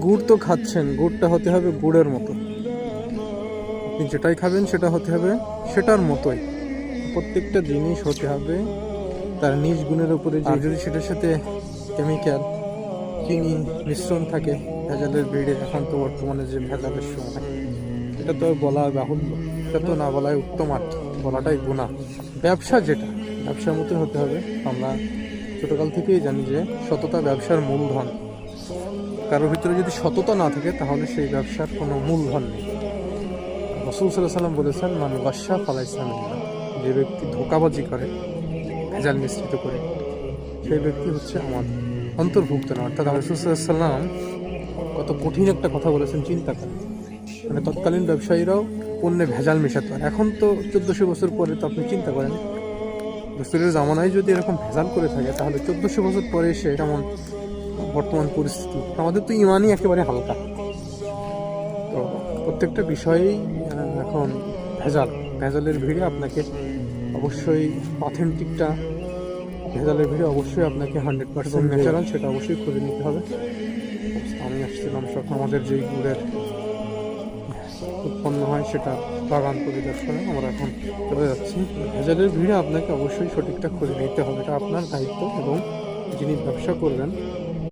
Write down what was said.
গুড় তো খাচ্ছেন, গুড়টা হতে হবে গুড়ের মতো। আপনি যেটাই খাবেন সেটা হতে হবে সেটার মতোই। প্রত্যেকটা জিনিস হতে হবে তার নিজ গুণের উপরে। যে যদি সেটার সাথে কেমিক্যাল, চিনি মিশ্রণ থাকে ভেজালের ভিড়ে, এখন তো বর্তমানে যে ভেজালের সময়, এটা তো বলা বাহুল্য, এটা তো না বলাই উত্তম, আর বলাটাই গুণা। ব্যবসা যেটা ব্যবসার মতোই হতে হবে। আমরা ছোটকাল থেকেই জানি যে সততা ব্যবসার মূলধন। কারোর ভিতরে যদি সততা না থাকে তাহলে সেই ব্যবসার কোনো মূলধন নেই। রাসূল সাল্লাল্লাহু আলাইহি ওয়াসাল্লাম বলেছেন, মান গাশশা ফালাইসা মিন্না, যে ব্যক্তি ধোঁকাবাজি করে, ভেজাল মিশ্রিত করে, সেই ব্যক্তি হচ্ছে আমার অন্তর্ভুক্ত না। অর্থাৎ রাসূল সাল্লাল্লাহু আলাইহি ওয়াসাল্লাম কত কঠিন একটা কথা বলেছেন, চিন্তা করেন। মানে তৎকালীন ব্যবসায়ীরাও পণ্যে ভেজাল মেশাতে পারে। এখন তো 1400 বছর পরে তো আপনি চিন্তা করেন, রাসূলের জামানায় যদি এরকম ভেজাল করে থাকে, তাহলে 1400 বছর পরে এসে কেমন বর্তমান পরিস্থিতি। আমাদের তো ইমানই একেবারে হালকা। তো প্রত্যেকটা বিষয়েই এখন ভেজালের ভিড়ে আপনাকে অবশ্যই অথেন্টিকটা, ভেজালের ভিড়ে অবশ্যই আপনাকে 100% ন্যাচারাল সেটা অবশ্যই খুঁজে নিতে হবে। আমি আসছিলাম সব আমাদের যেই গুড়ের উৎপন্ন হয় সেটা বাগান পরিদর্শনে। আমরা এখন চলে যাচ্ছি। ভেজালের ভিড়ে আপনাকে অবশ্যই সঠিকটা খুঁজে নিতে হবে, এটা আপনার দায়িত্ব। এবং যিনি ব্যবসা করবেন